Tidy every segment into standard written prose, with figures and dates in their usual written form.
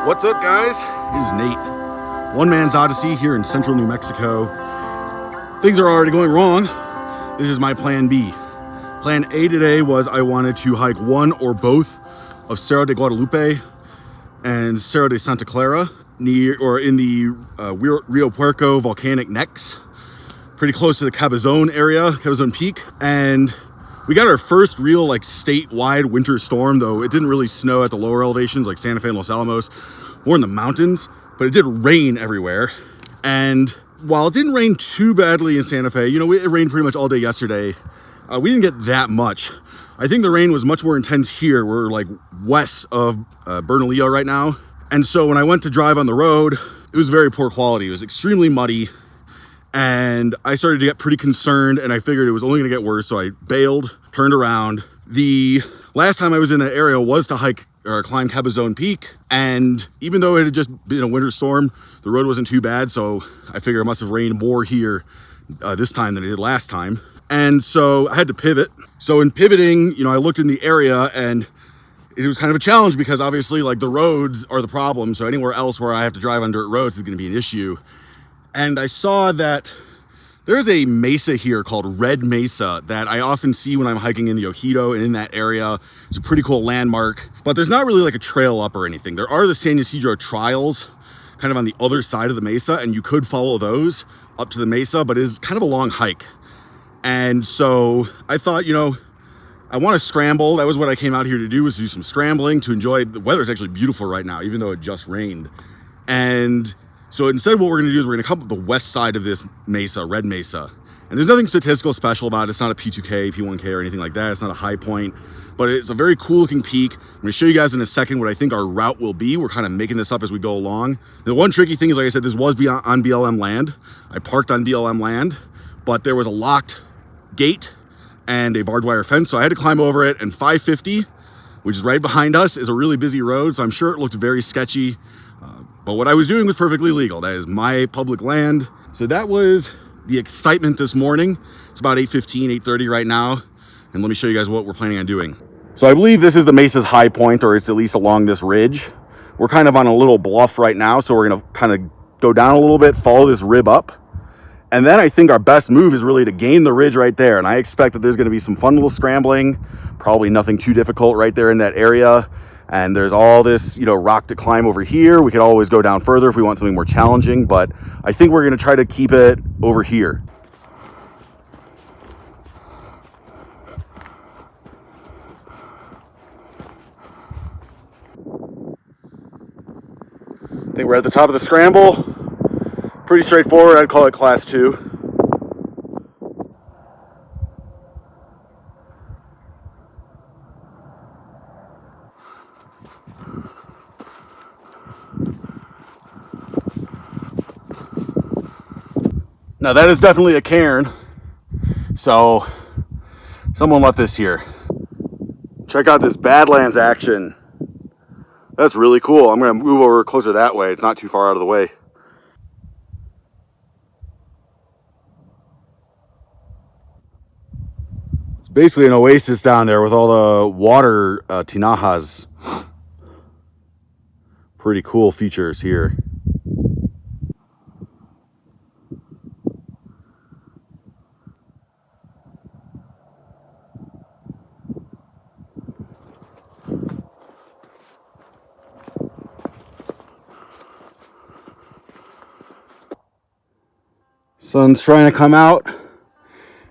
What's up, guys? It is Nate. One man's odyssey here in central New Mexico. Things are already going wrong. This is my plan B. Plan A today was I wanted to hike one or both of Cerro de Guadalupe and Cerro de Santa Clara near or in the Rio Puerco volcanic necks, pretty close to the Cabazon area, Cabazon Peak. And we got our first real statewide winter storm, though it didn't really snow at the lower elevations like Santa Fe and Los Alamos. We're in the mountains, but it did rain everywhere. And while it didn't rain too badly in Santa Fe, it rained pretty much all day yesterday. We didn't get that much. I think the rain was much more intense here. We're west of Bernalillo right now. And so when I went to drive on the road, it was very poor quality. It was extremely muddy. And I started to get pretty concerned, and I figured it was only gonna get worse. So I bailed, turned around. The last time I was in that area was to hike or climb Cabazon Peak. And even though it had just been a winter storm, the road wasn't too bad. So I figured it must have rained more here this time than it did last time. And so I had to pivot. So in pivoting, I looked in the area, and it was kind of a challenge because obviously the roads are the problem. So anywhere else where I have to drive on dirt roads is going to be an issue. And I saw that there's a mesa here called Red Mesa that I often see when I'm hiking in the Ojito and in that area. It's a pretty cool landmark, but there's not really a trail up or anything. There are the San Ysidro trails kind of on the other side of the mesa, and you could follow those up to the mesa, but it is kind of a long hike. And so I thought, I want to scramble. That was what I came out here to do, was to do some scrambling, to enjoy. The weather is actually beautiful right now, even though it just rained. And so instead, what we're going to do is we're going to come up the west side of this mesa, Red Mesa. And there's nothing statistical special about it. It's not a P2K, P1K, or anything like that. It's not a high point, but it's a very cool looking peak. I'm going to show you guys in a second what I think our route will be. We're kind of making this up as we go along. The one tricky thing is, like I said, this was on BLM land. I parked on BLM land, but there was a locked gate and a barbed wire fence, so I had to climb over it. And 550, which is right behind us, is a really busy road, so I'm sure it looked very sketchy. But what I was doing was perfectly legal. That is my public land. So that was the excitement this morning. It's about 8:15, 8:30 right now. And let me show you guys what we're planning on doing. So I believe this is the mesa's high point, or it's at least along this ridge. We're kind of on a little bluff right now, so we're gonna kind of go down a little bit, follow this rib up. And then I think our best move is really to gain the ridge right there. And I expect that there's gonna be some fun little scrambling, probably nothing too difficult right there in that area. And there's all this, rock to climb over here. We could always go down further if we want something more challenging, but I think we're gonna try to keep it over here. I think we're at the top of the scramble. Pretty straightforward, I'd call it class 2. Now that is definitely a cairn, so someone left this here. Check out this Badlands action. That's really cool. I'm gonna move over closer that way. It's not too far out of the way. It's basically an oasis down there with all the water tinajas. Pretty cool features here. Sun's trying to come out.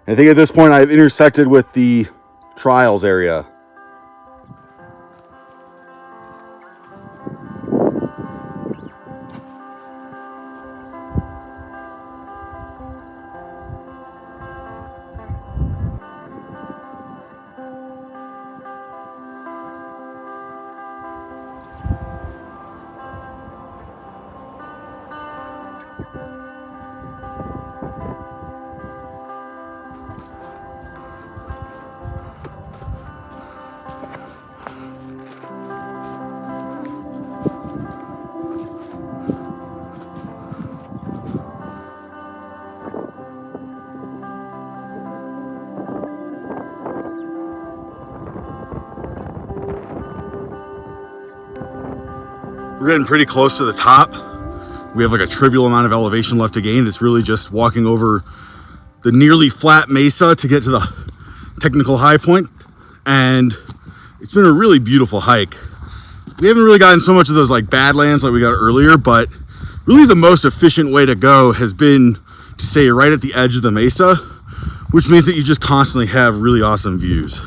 I think at this point I've intersected with the trials area. We're getting pretty close to the top. We have like a trivial amount of elevation left to gain. It's really just walking over the nearly flat mesa to get to the technical high point. And it's been a really beautiful hike. We haven't really gotten so much of those like badlands like we got earlier, but really the most efficient way to go has been to stay right at the edge of the mesa, which means that you just constantly have really awesome views.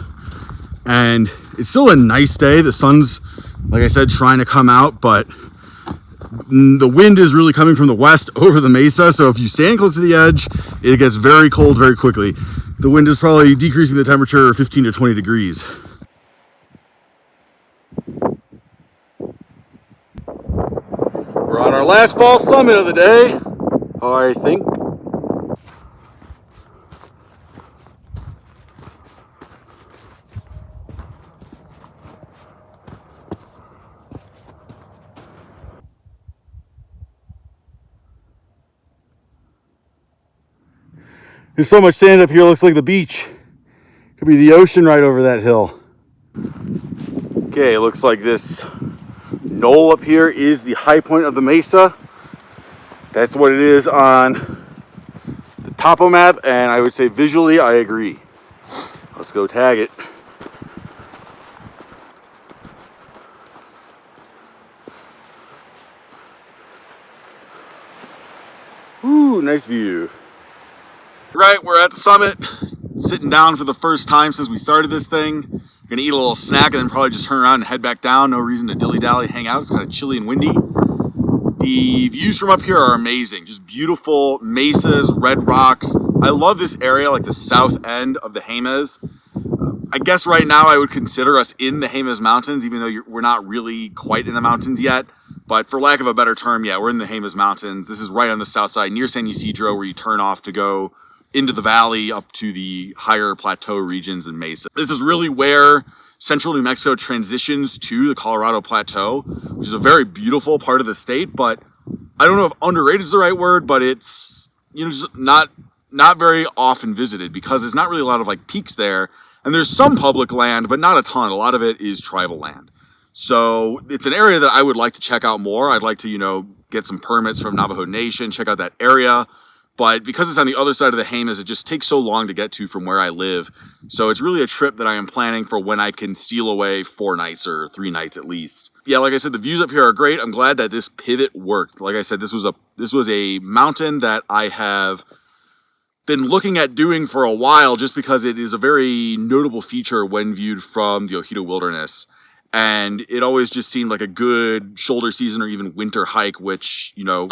And it's still a nice day. The sun's, like I said, trying to come out, but the wind is really coming from the west over the mesa. So if you stand close to the edge, it gets very cold very quickly. The wind is probably decreasing the temperature 15 to 20 degrees. We're on our last fall summit of the day, I think. There's so much sand up here, it looks like the beach. Could be the ocean right over that hill. Okay, it looks like this knoll up here is the high point of the mesa. That's what it is on the topo map, and I would say visually I agree. Let's go tag it. Ooh, nice view. Right, we're at the summit, sitting down for the first time since we started this thing. Gonna eat a little snack and then probably just turn around and head back down. No reason to dilly-dally, hang out. It's kind of chilly and windy. The views from up here are amazing. Just beautiful mesas, red rocks. I love this area, like the south end of the Jemez. I guess right now I would consider us in the Jemez Mountains, even though we're not really quite in the mountains yet. But for lack of a better term, yeah, we're in the Jemez Mountains. This is right on the south side, near San Ysidro, where you turn off to go into the valley up to the higher plateau regions in Mesa. This is really where central New Mexico transitions to the Colorado Plateau, which is a very beautiful part of the state, but I don't know if underrated is the right word, but it's, you know, just not very often visited because there's not really a lot of like peaks there, and there's some public land, but not a ton. A lot of it is tribal land. So it's an area that I would like to check out more. I'd like to, you know, get some permits from Navajo Nation, check out that area. But because it's on the other side of the Jemez, it just takes so long to get to from where I live. So it's really a trip that I am planning for when I can steal away 4 nights or 3 nights at least. Yeah, like I said, the views up here are great. I'm glad that this pivot worked. Like I said, this was a mountain that I have been looking at doing for a while just because it is a very notable feature when viewed from the Ojito Wilderness. And it always just seemed like a good shoulder season or even winter hike, which, you know,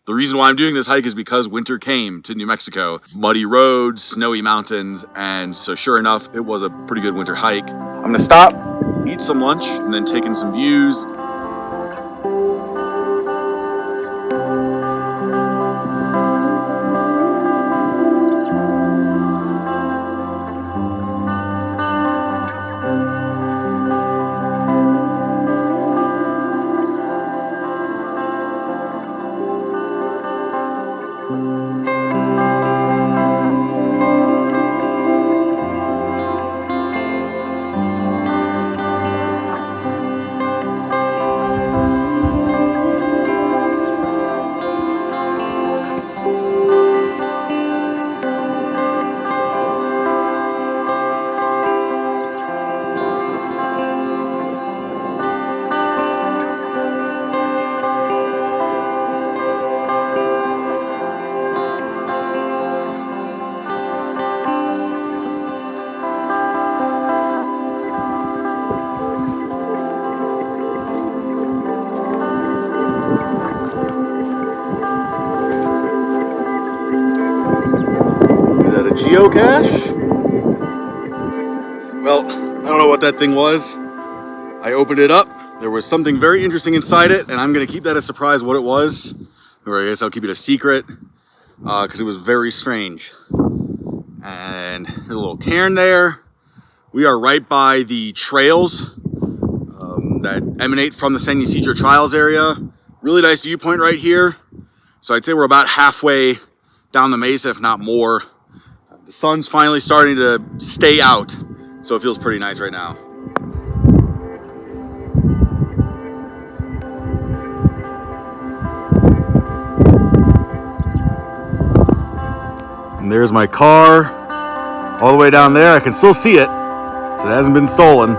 the reason why I'm doing this hike is because winter came to New Mexico. Muddy roads, snowy mountains, and so sure enough, it was a pretty good winter hike. I'm gonna stop, eat some lunch, and then take in some views. Geocache? Well, I don't know what that thing was. I opened it up. There was something very interesting inside it, and I'm going to keep that a surprise what it was. Or I guess I'll keep it a secret because it was very strange. And there's a little cairn there. We are right by the trails that emanate from the San Ysidro Trials area. Really nice viewpoint right here. So I'd say we're about halfway down the mesa, if not more. The sun's finally starting to stay out, so it feels pretty nice right now. there's my car all the way down there. I can still see it, so it hasn't been stolen.